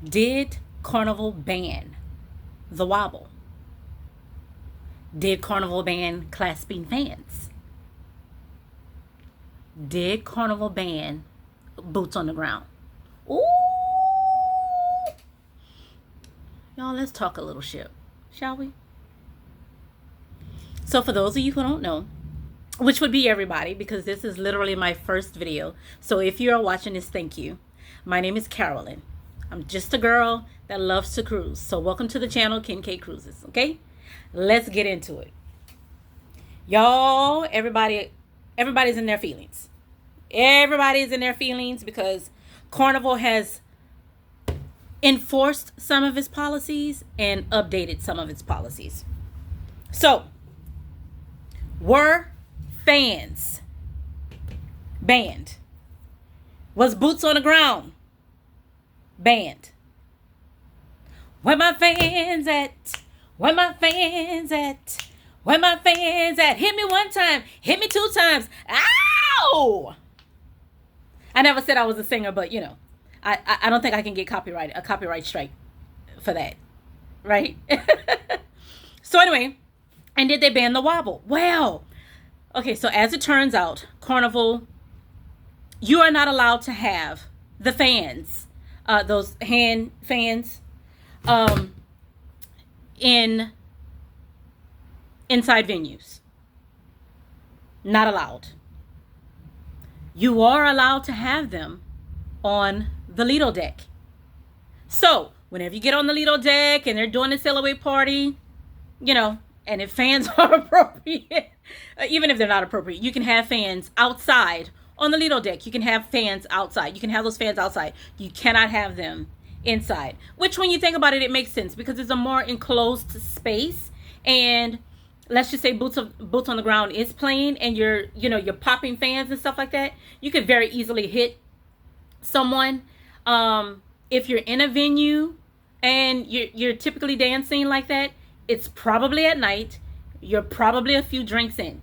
Did Carnival ban the wobble? Did Carnival ban clasping fans? Did Carnival ban boots on the ground? Ooh! Y'all, let's talk a little shit, shall we? So for those of you who don't know, which would be everybody because this is literally my first video. So if you are watching this, thank you. My name is Carolyn. I'm just a girl that loves to cruise. So welcome to the channel, Ken K Cruises, okay? Let's get into it. Y'all, everybody's in their feelings. Everybody's in their feelings because Carnival has enforced some of its policies and updated some of its policies. So, were fans banned? Was boots on the ground banned? Where my fans at? Where my fans at? Where my fans at? Hit me one time. Hit me two times. Ow! I never said I was a singer, but you know, I don't think I can get a copyright strike for that, right? So anyway, and did they ban the wobble? Well, okay, so as it turns out, Carnival, you are not allowed to have the fans, those hand fans, inside venues. Not allowed. You are allowed to have them on the Lido deck. So whenever you get on the Lido deck and they're doing a sail away party, you know, and if fans are appropriate, even if they're not appropriate, you can have fans outside on the Lido deck. You can have fans outside. You can have those fans outside. You cannot have them inside, which when you think about it, it makes sense because it's a more enclosed space. And let's just say boots on the ground is playing and you're popping fans and stuff like that. You could very easily hit someone. If you're in a venue and you're typically dancing like that, it's probably at night. You're probably a few drinks in.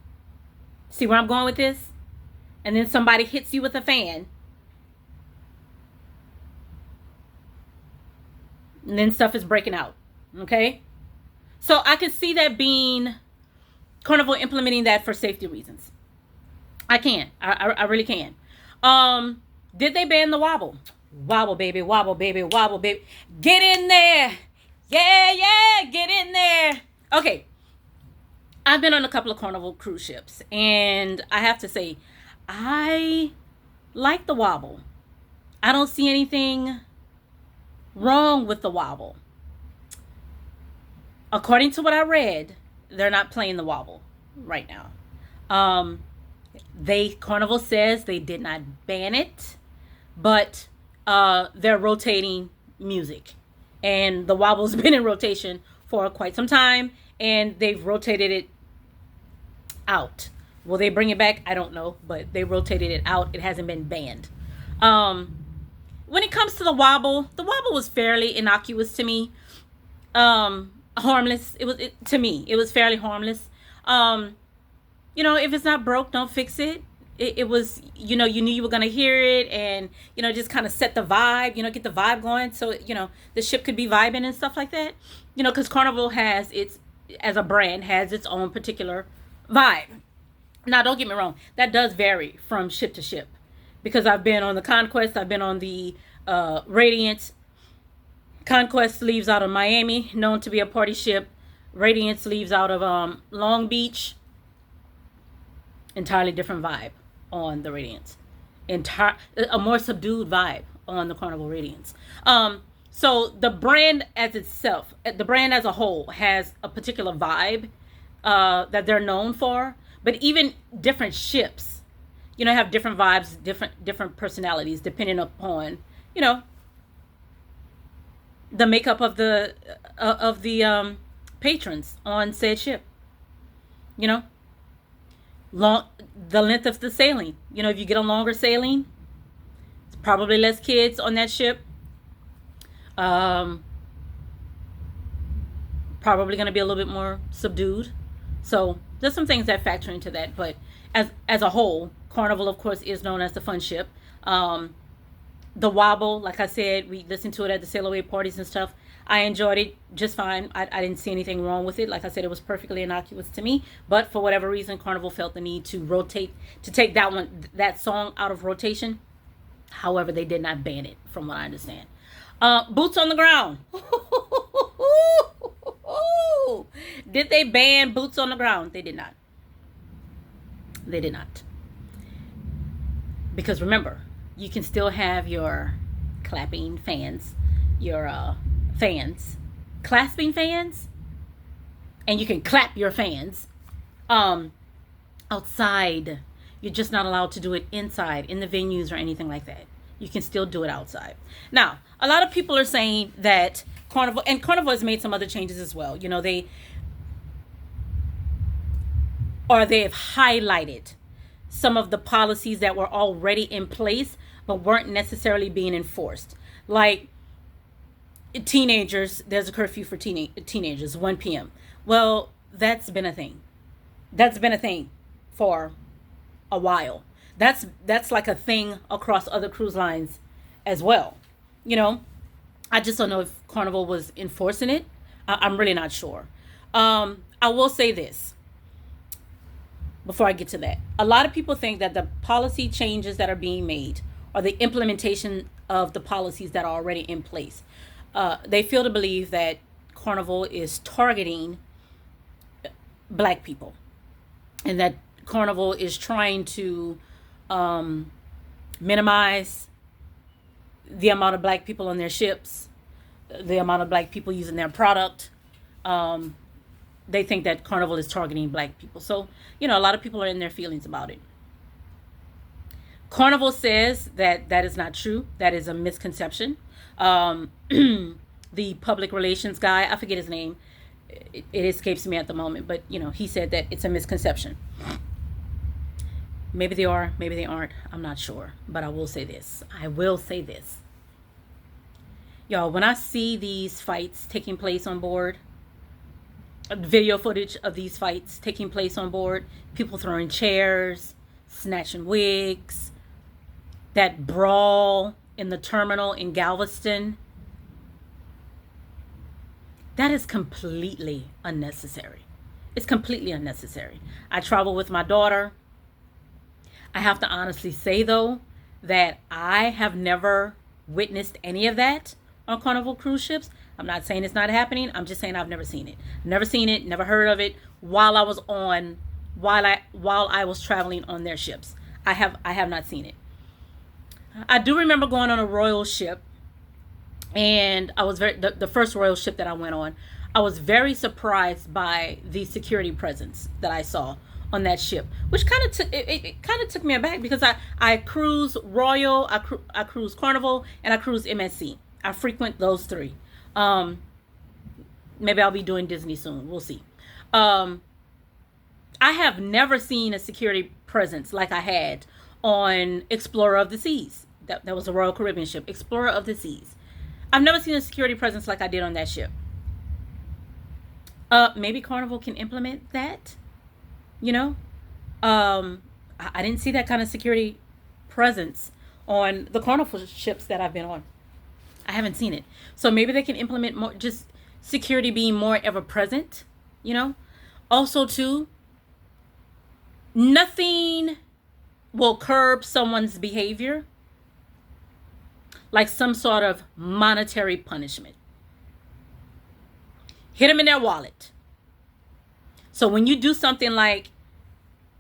See where I'm going with this? And then somebody hits you with a fan. And then stuff is breaking out. Okay? So I can see that being Carnival implementing that for safety reasons. I can. I really can. Did they ban the wobble? Wobble, baby, wobble, baby, wobble, baby. Get in there. Yeah, get in there. Okay. I've been on a couple of Carnival cruise ships, and I have to say, I like the wobble. I don't see anything wrong with the wobble. According to what I read, they're not playing the wobble right now. Carnival says they did not ban it, but they're rotating music. And the wobble's been in rotation for quite some time, and they've rotated it out. Will they bring it back? I don't know, but they rotated it out. It hasn't been banned. When it comes to the wobble was fairly innocuous to me. Harmless. To me, it was fairly harmless. If it's not broke, don't fix it. It was, you knew you were going to hear it and, just kind of set the vibe, get the vibe going. So, the ship could be vibing and stuff like that, because Carnival as a brand, has its own particular vibe. Now, don't get me wrong. That does vary from ship to ship because I've been on the Conquest. I've been on the Radiant. Conquest leaves out of Miami, known to be a party ship. Radiance leaves out of Long Beach. Entirely different vibe on the Radiance. A more subdued vibe on the Carnival Radiance. So the brand as itself, the brand as a whole has a particular vibe that they're known for. But even different ships, have different vibes, different personalities, depending upon, the makeup of the patrons on said ship. The length of the sailing. If you get a longer sailing, it's probably less kids on that ship. Probably going to be a little bit more subdued. So there's some things that factor into that. But as a whole, Carnival, of course, is known as the fun ship. The wobble, like I said, we listened to it at the sail away parties and stuff. I enjoyed it just fine. I didn't see anything wrong with it. Like I said, it was perfectly innocuous to me. But for whatever reason, Carnival felt the need to take that song out of rotation. However, they did not ban it, from what I understand. Boots on the ground. Did they ban boots on the ground? They did not. They did not. Because remember, you can still have your clapping fans, your fans, clasping fans, and you can clap your fans outside. You're just not allowed to do it inside, in the venues or anything like that. You can still do it outside. Now, a lot of people are saying that Carnival has made some other changes as well. You know, they've highlighted some of the policies that were already in place but weren't necessarily being enforced. Like teenagers, there's a curfew for teenagers, 1 p.m. Well, that's been a thing. That's been a thing for a while. That's like a thing across other cruise lines as well. You know, I just don't know if Carnival was enforcing it. I'm really not sure. I will say this before I get to that. A lot of people think that the policy changes that are being made are the implementation of the policies that are already in place. They feel to believe that Carnival is targeting black people, and that Carnival is trying to minimize the amount of black people on their ships, the amount of black people using their product. They think that Carnival is targeting black people. So, you know, a lot of people are in their feelings about it. Carnival says that that is not true. That is a misconception. The public relations guy, I forget his name. It escapes me at the moment, but, you know, he said that it's a misconception. Maybe they are, maybe they aren't. I'm not sure. But I will say this. Y'all, when I see these fights taking place on board, video footage of these fights taking place on board, people throwing chairs, snatching wigs, that brawl in the terminal in Galveston, that is completely unnecessary. It's completely unnecessary. I travel with my daughter. I have to honestly say, though, that I have never witnessed any of that on Carnival cruise ships. I'm not saying it's not happening. I'm just saying I've never seen it. Never seen it, never heard of it while I was traveling on their ships. I have not seen it. I do remember going on a royal ship, and I was the first royal ship that I went on. I was very surprised by the security presence that I saw on that ship, which kind of took me aback, because I cruise Royal, I cruise Carnival, and I cruise MSC. I frequent those three. Maybe I'll be doing Disney soon. We'll see. I have never seen a security presence like I had on Explorer of the Seas. That was a Royal Caribbean ship, Explorer of the Seas. I've never seen a security presence like I did on that ship. Maybe Carnival can implement that. You know, I didn't see that kind of security presence on the Carnival ships that I've been on. I haven't seen it. So maybe they can implement more, just security being more ever present, you know. Also, too, nothing will curb someone's behavior like some sort of monetary punishment. Hit them in their wallet. So when you do something like,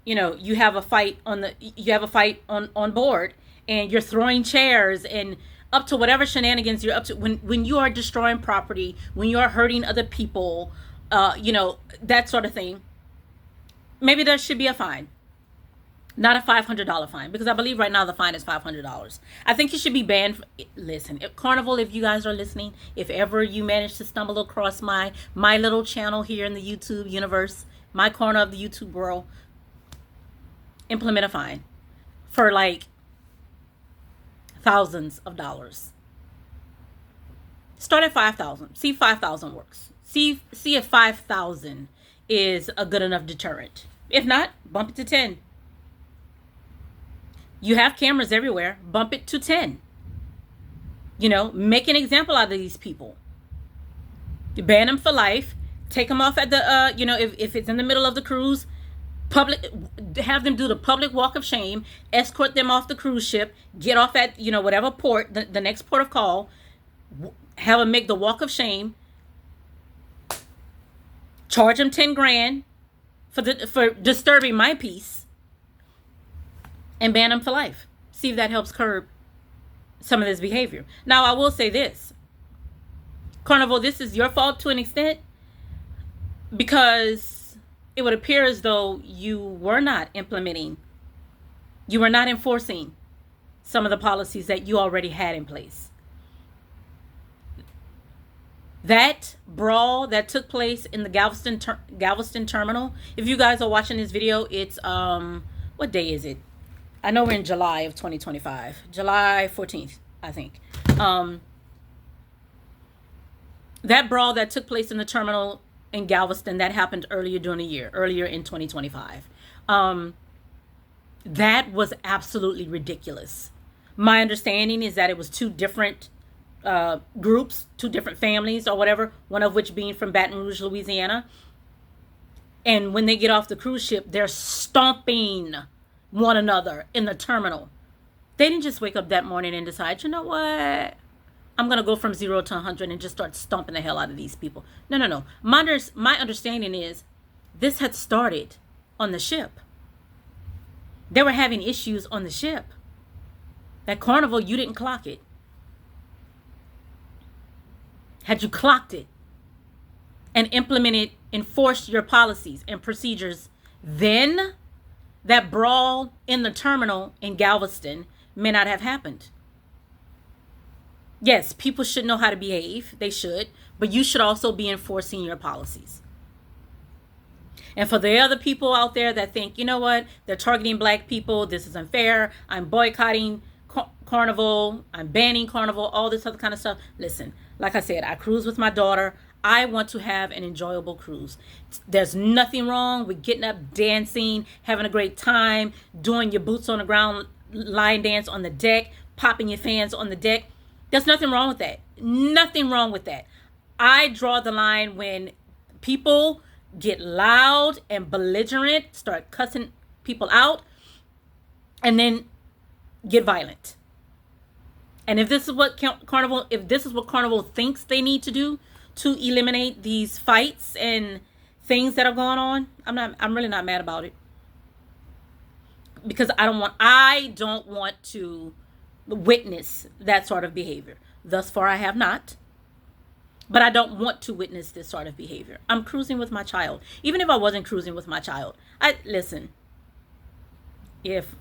you know, you have a fight on board, and you're throwing chairs and up to whatever shenanigans you're up to, when you are destroying property, when you are hurting other people, you know, that sort of thing, maybe there should be a fine. Not a $500 fine, because I believe right now the fine is $500. I think you should be banned. Listen, Carnival, if you guys are listening, if ever you manage to stumble across my little channel here in the YouTube universe, my corner of the YouTube world, implement a fine for like thousands of dollars. Start at $5,000. See if $5,000 works. See if 5,000 is a good enough deterrent. If not, bump it to 10. You have cameras everywhere. Bump it to 10. Make an example out of these people. Ban them for life. Take them off at the, if it's in the middle of the cruise, have them do the public walk of shame, escort them off the cruise ship, get off at, whatever port, the next port of call, have them make the walk of shame, charge them 10 grand for disturbing my peace, and ban them for life. See if that helps curb some of this behavior. Now, I will say this. Carnival, this is your fault to an extent, because it would appear as though you were not enforcing some of the policies that you already had in place. That brawl that took place in the Galveston terminal, if you guys are watching this video, it's, what day is it? I know we're in July of 2025. July 14th, I think. That brawl that took place in the terminal in Galveston, that happened earlier during the year, earlier in 2025. That was absolutely ridiculous. My understanding is that it was two different groups, two different families or whatever, one of which being from Baton Rouge, Louisiana. And when they get off the cruise ship, they're stomping one another in the terminal. They didn't just wake up that morning and decide, you know what? I'm going to go from 0 to 100 and just start stomping the hell out of these people. No. My understanding is this had started on the ship. They were having issues on the ship. That Carnival, you didn't clock it. Had you clocked it and enforced your policies and procedures, then that brawl in the terminal in Galveston may not have happened. Yes, people should know how to behave. They should. But you should also be enforcing your policies. And for the other people out there that think, you know what, they're targeting black people, this is unfair, I'm boycotting Carnival, I'm banning Carnival, all this other kind of stuff. Listen, like I said, I cruise with my daughter. I want to have an enjoyable cruise. There's nothing wrong with getting up, dancing, having a great time, doing your boots on the ground, line dance on the deck, popping your fans on the deck. There's nothing wrong with that. Nothing wrong with that. I draw the line when people get loud and belligerent, start cussing people out, and then get violent. And if this is what Carnival thinks they need to do to eliminate these fights and things that are going on, I'm really not mad about it. Because I don't want to witness that sort of behavior. Thus far, I have not. But I don't want to witness this sort of behavior. I'm cruising with my child. Even if I wasn't cruising with my child, listen, if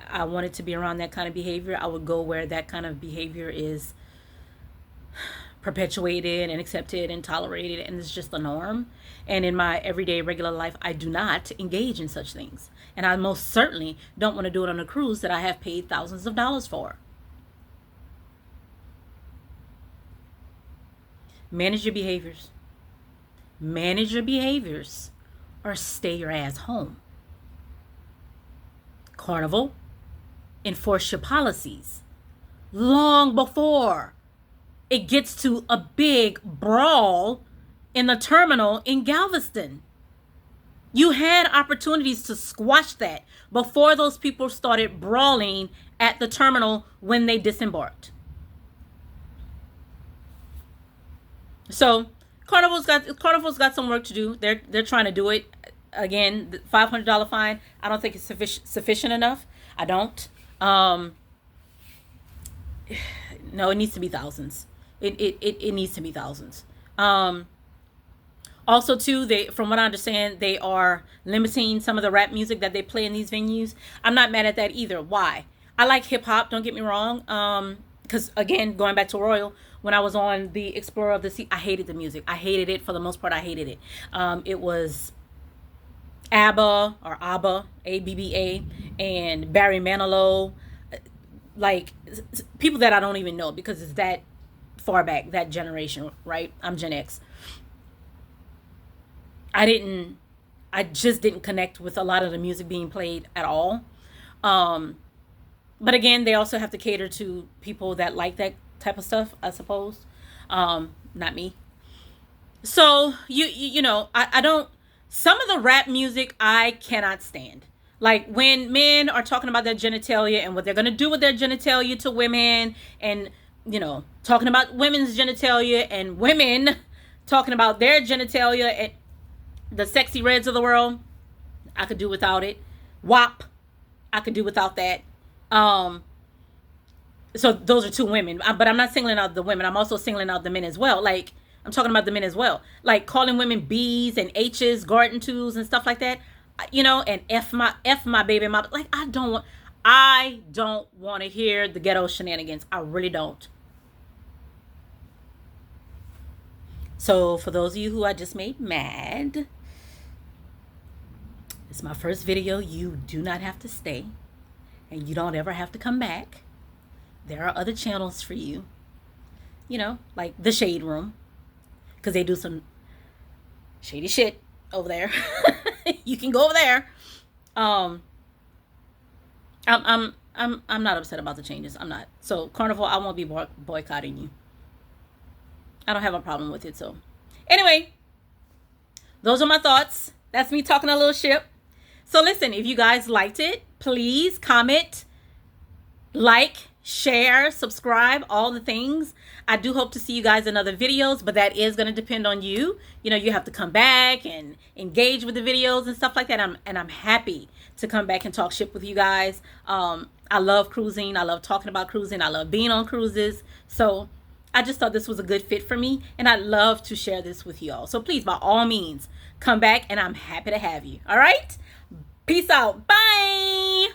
I wanted to be around that kind of behavior, I would go where that kind of behavior is perpetuated and accepted and tolerated, and it's just the norm. And in my everyday regular life, I do not engage in such things. And I most certainly don't want to do it on a cruise that I have paid thousands of dollars for. Manage your behaviors. Manage your behaviors or stay your ass home. Carnival, enforce your policies long before it gets to a big brawl in the terminal in Galveston. You had opportunities to squash that before those people started brawling at the terminal when they disembarked. So Carnival's got some work to do. They're trying to do it. Again, the $500 fine, I don't think it's sufficient enough. I don't. No, it needs to be thousands. It needs to be thousands. Also, too, from what I understand, they are limiting some of the rap music that they play in these venues. I'm not mad at that either. Why? I like hip hop. Don't get me wrong. Because again, going back to Royal, when I was on the Explorer of the Sea, I hated the music. I hated it. For the most part, I hated it. It was ABBA, or ABBA, ABBA, and Barry Manilow. Like, people that I don't even know because it's that far back, that generation, right? I'm Gen X. I just didn't connect with a lot of the music being played at all. But again, they also have to cater to people that like that type of stuff, I suppose. Not me. So you know, I don't. Some of the rap music I cannot stand. Like when men are talking about their genitalia and what they're gonna do with their genitalia to women, and you know, talking about women's genitalia and women talking about their genitalia and the Sexy Reds of the world. I could do without it. WAP, I could do without that. So those are two women, but I'm not singling out the women. I'm also singling out the men as well. Like I'm talking about the men as well. Like calling women B's and H's, garden tools and stuff like that. You know, and F my baby mama. Like I don't want to hear the ghetto shenanigans. I really don't. So for those of you who I just made mad, it's my first video. You do not have to stay, and you don't ever have to come back. There are other channels for you. You know, like the Shade Room, because they do some shady shit over there. You can go over there. I'm not upset about the changes. I'm not. So Carnival, I won't be boycotting you. I don't have a problem with it. So anyway, those are my thoughts. That's me talking a little shit. So listen, if you guys liked it, please comment, like, share, subscribe, all the things. I do hope to see you guys in other videos, but that is going to depend on you. You know, you have to come back and engage with the videos and stuff like that. I'm happy to come back and talk shit with you guys. I love cruising. I love talking about cruising. I love being on cruises. So I just thought this was a good fit for me, and I'd love to share this with you all. So please, by all means, come back, and I'm happy to have you. All right? Peace out. Bye.